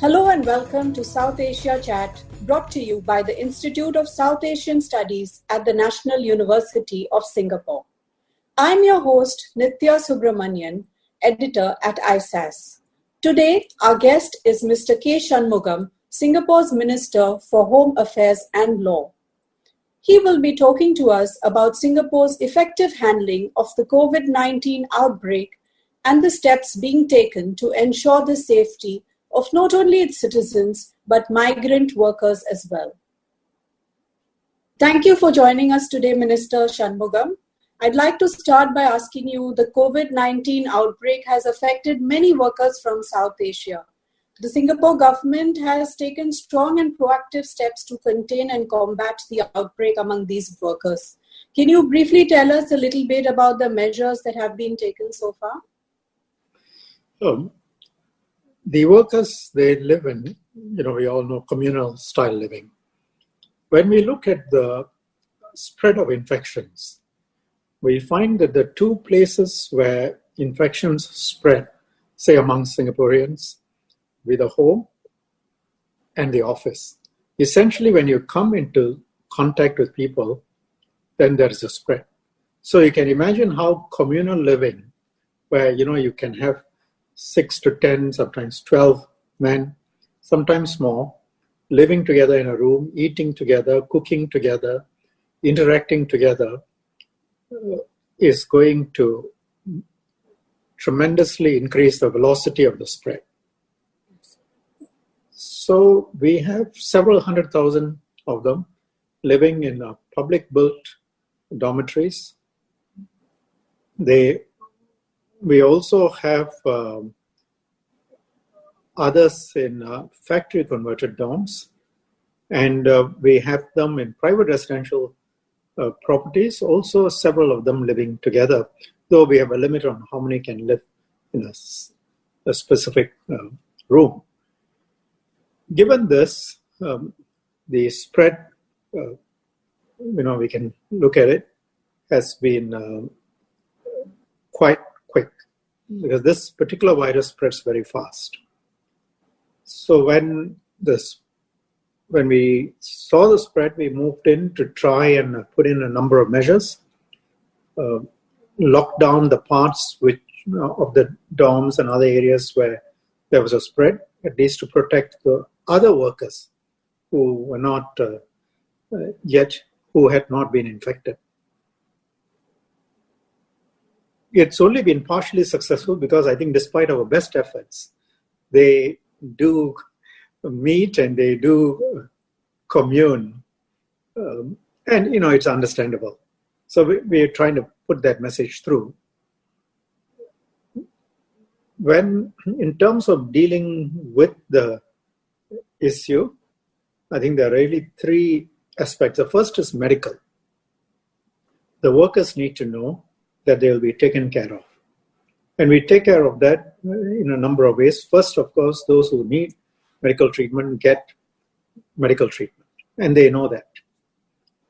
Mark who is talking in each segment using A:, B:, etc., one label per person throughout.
A: Hello and welcome to South Asia Chat, brought to you by the Institute of South Asian Studies at the National University of Singapore. I'm your host, Nithya Subramanian, editor at ISAS. Today, our guest is Mr. K. Shanmugam, Singapore's Minister for Home Affairs and Law. He will be talking to us about Singapore's effective handling of the COVID-19 outbreak and the steps being taken to ensure the safety of not only its citizens, but migrant workers as well. Thank you for joining us today, Minister Shanmugam. I'd like to start by asking you, the COVID-19 outbreak has affected many workers from South Asia. The Singapore government has taken strong and proactive steps to contain and combat the outbreak among these workers. Can you briefly tell us a little bit about the measures that have been taken so far?
B: The workers, they live in, we all know communal style living. When we look at the spread of infections, we find that the two places where infections spread, say among Singaporeans, with the home and the office. Essentially, when you come into contact with people, then there is a spread. So you can imagine how communal living, where, you can have 6 to 10, sometimes 12 men, sometimes more, living together in a room, eating together, cooking together, interacting together, is going to tremendously increase the velocity of the spread. So we have several 100,000 of them living in public-built dormitories. We also have others in factory-converted dorms, and we have them in private residential properties, also several of them living together, though we have a limit on how many can live in a specific room. Given this, the spread, we can look at it, has been quite quick, because this particular virus spreads very fast. So when we saw the spread, we moved in to try and put in a number of measures, lock down the parts of the dorms and other areas where there was a spread, at least to protect the other workers who were not who had not been infected. It's only been partially successful because I think despite our best efforts, they do meet and they do commune. And, it's understandable. So we're trying to put that message through. In terms of dealing with the issue, I think there are really three aspects. The first is medical. The workers need to know that they will be taken care of. And we take care of that in a number of ways. First, of course, those who need medical treatment get medical treatment. And they know that.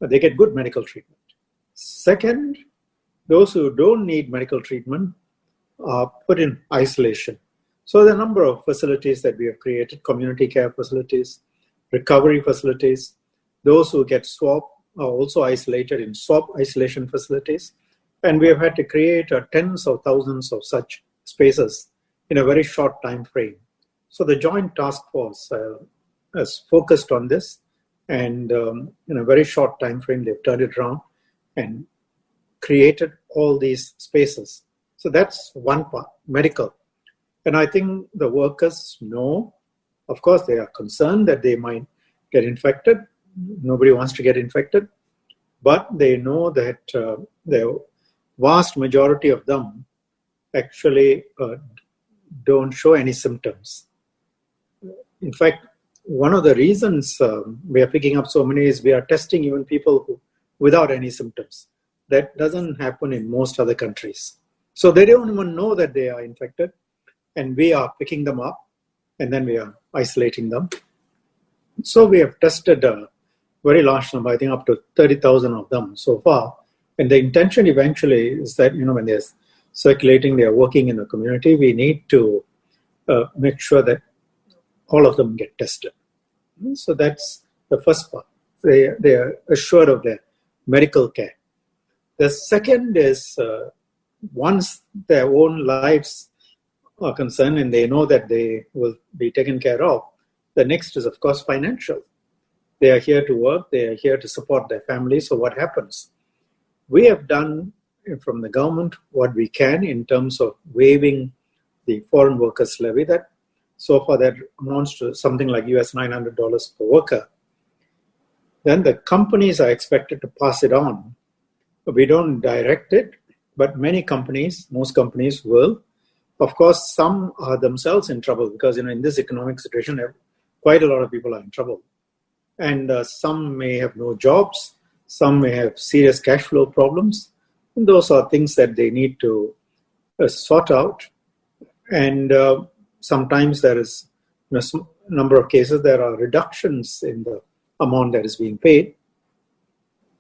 B: They get good medical treatment. Second, those who don't need medical treatment are put in isolation. So there are a number of facilities that we have created, community care facilities, recovery facilities. Those who get swabbed are also isolated in swab isolation facilities. And we have had to create tens of thousands of such spaces in a very short time frame. So the Joint Task Force has focused on this, and in a very short time frame, they've turned it around and created all these spaces. So that's one part, medical. And I think the workers know, of course, they are concerned that they might get infected. Nobody wants to get infected, but they know that the vast majority of them actually don't show any symptoms. In fact, one of the reasons we are picking up so many is we are testing even people without any symptoms. That doesn't happen in most other countries. So they don't even know that they are infected, and we are picking them up, and then we are isolating them. So we have tested a very large number, I think up to 30,000 of them so far. And the intention eventually is that, when they're circulating, they're working in the community, we need to make sure that all of them get tested. So that's the first part. They are assured of their medical care. The second is once their own lives are concerned and they know that they will be taken care of, the next is, of course, financial. They are here to work. They are here to support their families. So what happens? We have done from the government what we can in terms of waiving the foreign workers levy. That so far that amounts to something like US $900 per worker. Then the companies are expected to pass it on. We don't direct it, but many companies, most companies will. Of course, some are themselves in trouble because in this economic situation, quite a lot of people are in trouble. And some may have no jobs, some may have serious cash flow problems. And those are things that they need to sort out. And sometimes there is, in a number of cases, there are reductions in the amount that is being paid.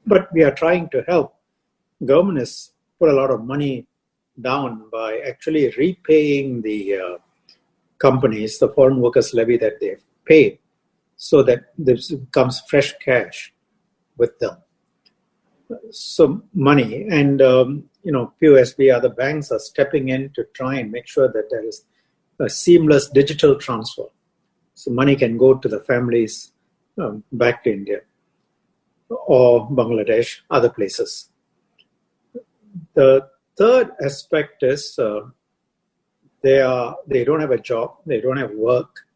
B: But we are trying to help. Government has put a lot of money down by actually repaying the companies, the foreign workers levy that they've paid, so that there comes fresh cash with them. So money and, POSB, other banks are stepping in to try and make sure that there is a seamless digital transfer. So money can go to the families back to India or Bangladesh, other places. The third aspect is they don't have a job, they don't have work.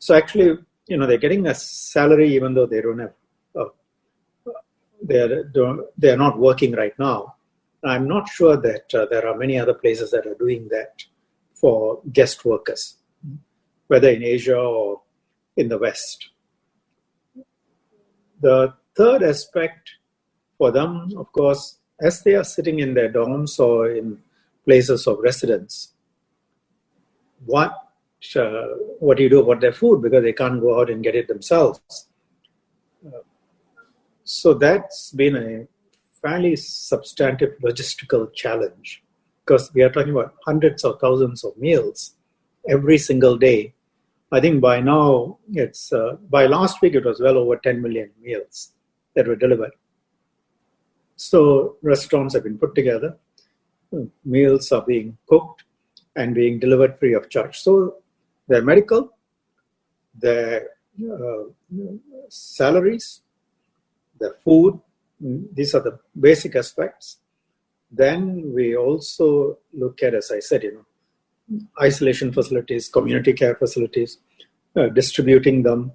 B: So actually, they're getting a salary even though they don't have, they're not working right now. I'm not sure that there are many other places that are doing that for guest workers, whether in Asia or in the West. The third aspect for them, of course, as they are sitting in their dorms or in places of residence, what do you do about their food? Because they can't go out and get it themselves. So that's been a fairly substantive logistical challenge because we are talking about hundreds of thousands of meals every single day. I think by now, by last week, it was well over 10 million meals that were delivered. So restaurants have been put together, meals are being cooked and being delivered free of charge. So their medical, their salaries, their food, these are the basic aspects. Then we also look at, as I said, isolation facilities, community care facilities, distributing them,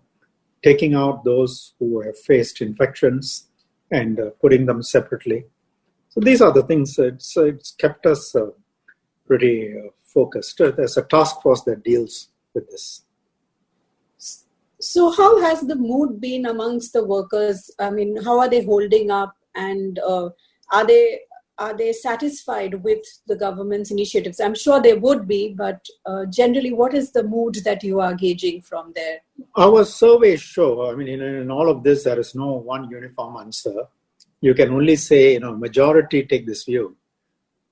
B: taking out those who have faced infections and putting them separately. So these are the things. It's kept us pretty focused. There's a task force that deals with this.
A: So how has the mood been amongst the workers? I mean, how are they holding up, and are they satisfied with the government's initiatives? I'm sure they would be, but generally, what is the mood that you are gauging from there?
B: Our surveys show, in all of this, there is no one uniform answer. You can only say, majority take this view.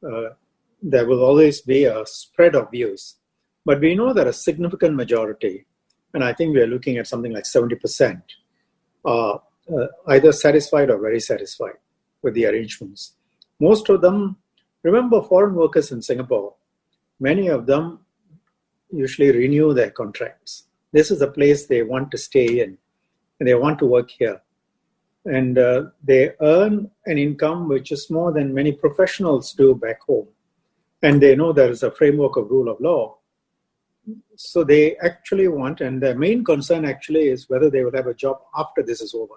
B: There will always be a spread of views. But we know that a significant majority, and I think we are looking at something like 70%, are either satisfied or very satisfied with the arrangements. Most of them, remember foreign workers in Singapore, many of them usually renew their contracts. This is a place they want to stay in and they want to work here. And they earn an income which is more than many professionals do back home. And they know there is a framework of rule of law. So they actually want, and their main concern actually is whether they will have a job after this is over.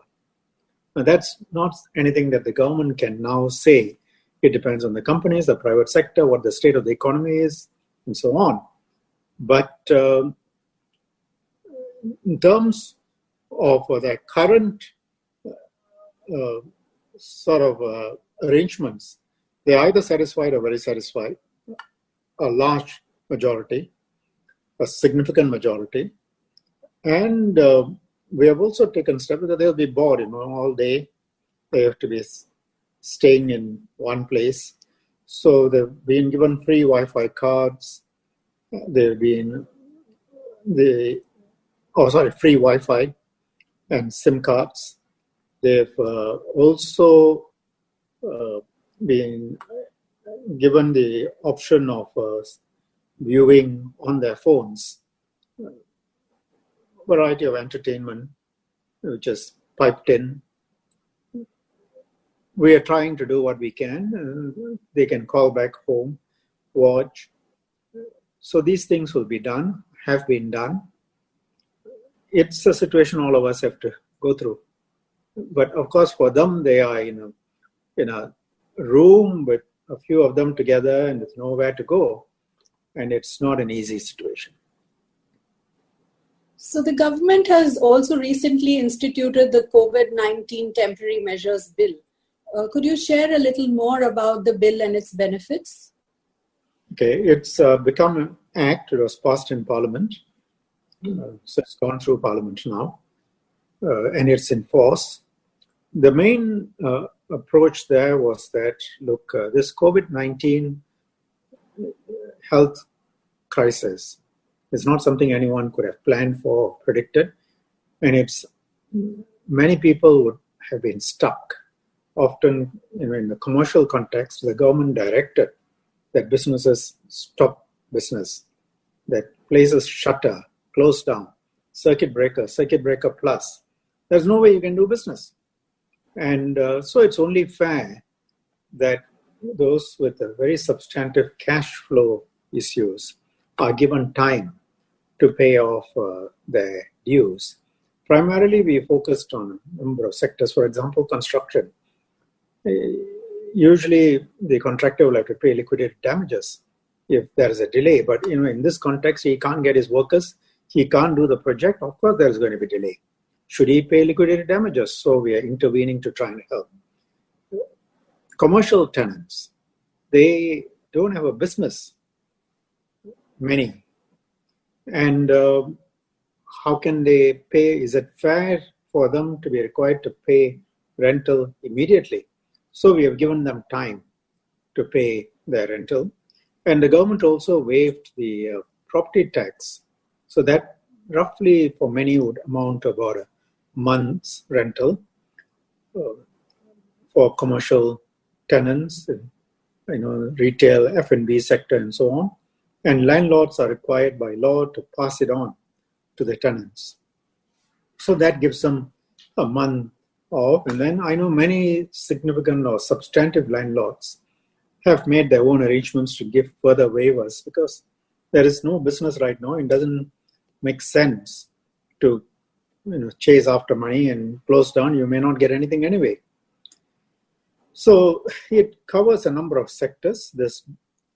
B: Now that's not anything that the government can now say. It depends on the companies, the private sector, what the state of the economy is, and so on. But in terms of their current arrangements, they are either satisfied or very satisfied, a large majority, a significant majority. And we have also taken steps that they'll be bored, all day. They have to be staying in one place. So they've been given free Wi-Fi cards. They've been free Wi-Fi and SIM cards. They've also been given the option of viewing on their phones a variety of entertainment, which is piped in. We are trying to do what we can. They can call back home, watch. So these things will be done, have been done. It's a situation all of us have to go through. But of course, for them, they are in a room with a few of them together and with nowhere to go. And it's not an easy situation.
A: So the government has also recently instituted the COVID-19 Temporary Measures Bill. Could you share a little more about the bill and its benefits?
B: Okay, it's become an act. It was passed in Parliament. So it's gone through Parliament now. And it's in force. The main approach there was that, look, this COVID-19 health crisis is not something anyone could have planned for or predicted. And many people would have been stuck. Often, in the commercial context, the government directed that businesses stop business, that places shutter, close down, circuit breaker plus. There's no way you can do business. And so it's only fair that those with a very substantive cash flow issues are given time to pay off their dues. Primarily, we focused on a number of sectors. For example, construction. Usually, the contractor will have to pay liquidated damages if there is a delay. But in this context, he can't get his workers. He can't do the project. Of course, there is going to be delay. Should he pay liquidated damages? So we are intervening to try and help. Commercial tenants, they don't have a business, many. And how can they pay? Is it fair for them to be required to pay rental immediately? So we have given them time to pay their rental. And the government also waived the property tax. So that roughly for many would amount to about a month's rental for commercial tenants, retail, F&B sector and so on. And landlords are required by law to pass it on to the tenants. So that gives them a month off. And then I know many significant or substantive landlords have made their own arrangements to give further waivers because there is no business right now. It doesn't make sense to chase after money and close down. You may not get anything anyway. So it covers a number of sectors, this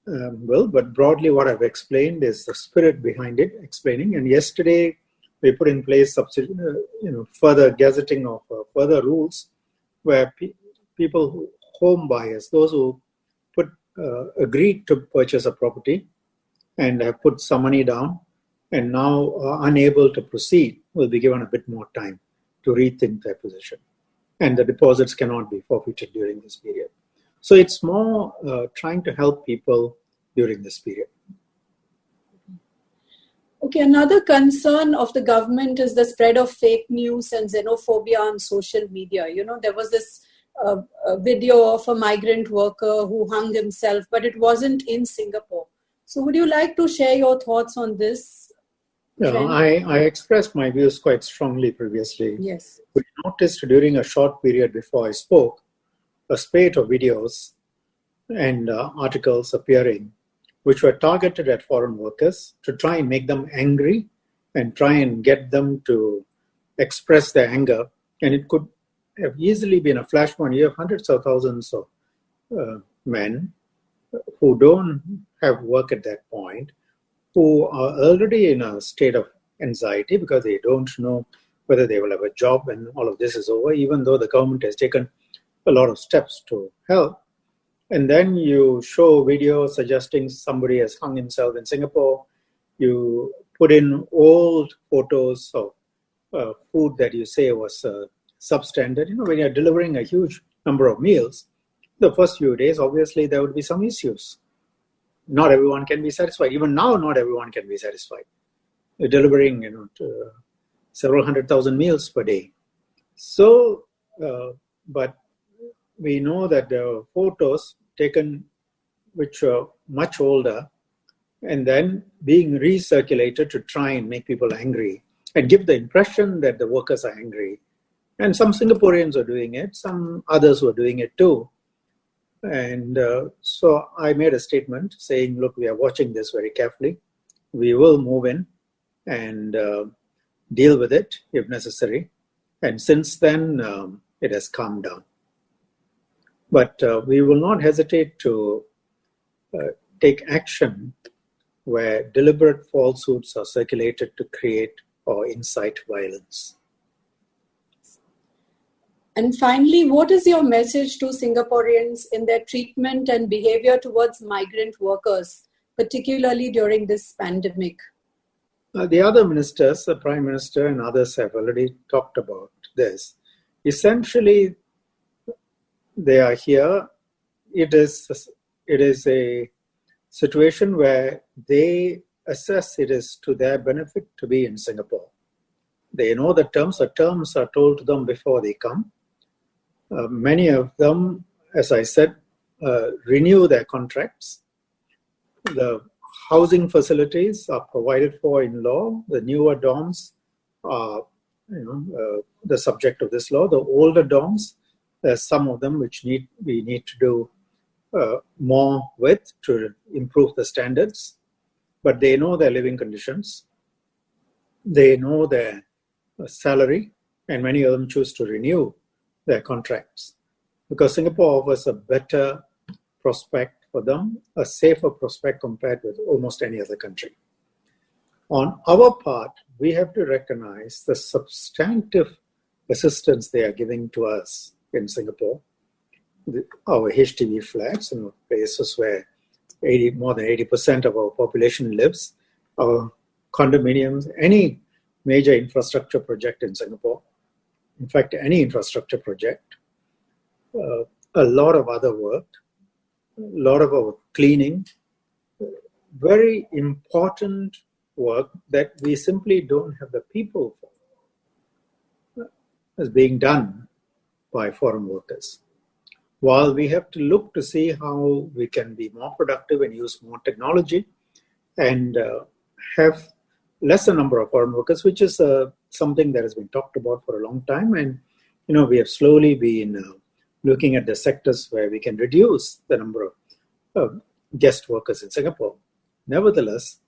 B: bill, but broadly what I've explained is the spirit behind it, explaining. And yesterday we put in place further gazetting of further rules where people, home buyers, those who agreed to purchase a property and have put some money down and now are unable to proceed, will be given a bit more time to rethink their position. And the deposits cannot be forfeited during this period. So it's more trying to help people during this period.
A: Okay, another concern of the government is the spread of fake news and xenophobia on social media. There was this video of a migrant worker who hung himself, but it wasn't in Singapore. So would you like to share your thoughts on this?
B: I expressed my views quite strongly previously.
A: Yes.
B: We noticed during a short period before I spoke, a spate of videos and articles appearing which were targeted at foreign workers to try and make them angry and try and get them to express their anger. And it could have easily been a flashpoint. You have hundreds of thousands of men who don't have work at that point, who are already in a state of anxiety because they don't know whether they will have a job when all of this is over, even though the government has taken a lot of steps to help. And then you show video suggesting somebody has hung himself in Singapore. You put in old photos of food that you say was substandard. When you're delivering a huge number of meals, the first few days, obviously, there would be some issues. Not everyone can be satisfied. Even now, not everyone can be satisfied. delivering to several 100,000 meals per day. So, but we know that there were photos taken which were much older and then being recirculated to try and make people angry and give the impression that the workers are angry. And some Singaporeans are doing it, some others were doing it too. And so I made a statement saying, look, we are watching this very carefully. We will move in and deal with it if necessary. And since then, it has calmed down. But we will not hesitate to take action where deliberate falsehoods are circulated to create or incite violence.
A: And finally, what is your message to Singaporeans in their treatment and behavior towards migrant workers, particularly during this pandemic?
B: The other ministers, the Prime Minister and others have already talked about this. Essentially, they are here. It is a situation where they assess it is to their benefit to be in Singapore. They know the terms are told to them before they come. Many of them, as I said, renew their contracts. The housing facilities are provided for in law. The newer dorms are the subject of this law. The older dorms, there's some of them which we need to do more with to improve the standards. But they know their living conditions. They know their salary, and many of them choose to renew their contracts because Singapore offers a better prospect for them, a safer prospect compared with almost any other country. On our part, we have to recognize the substantive assistance they are giving to us in Singapore. Our HDB flats, places where more than 80% of our population lives, our condominiums, any major infrastructure project in Singapore, in fact, any infrastructure project, a lot of other work, a lot of our cleaning, very important work that we simply don't have the people for, is being done by foreign workers. While we have to look to see how we can be more productive and use more technology and have lesser number of foreign workers, which is something that has been talked about for a long time. And, we have slowly been looking at the sectors where we can reduce the number of guest workers in Singapore. Nevertheless,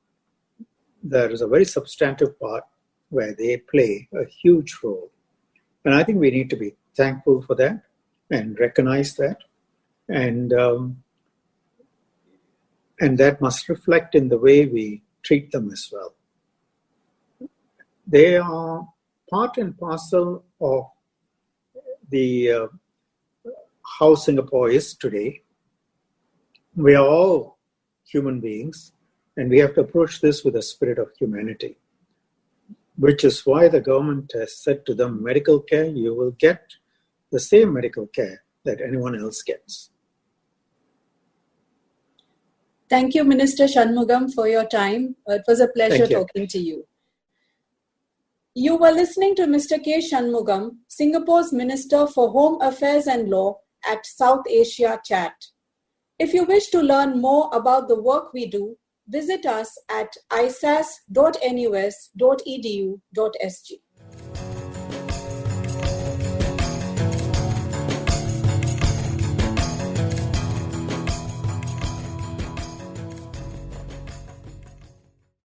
B: there is a very substantive part where they play a huge role. And I think we need to be thankful for that and recognize that. And that must reflect in the way we treat them as well. They are part and parcel of the how Singapore is today. We are all human beings, and we have to approach this with a spirit of humanity, which is why the government has said to them, medical care, you will get the same medical care that anyone else gets.
A: Thank you, Minister Shanmugam, for your time. It was a pleasure talking to you. You were listening to Mr. K. Shanmugam, Singapore's Minister for Home Affairs and Law at South Asia Chat. If you wish to learn more about the work we do, visit us at isas.nus.edu.sg.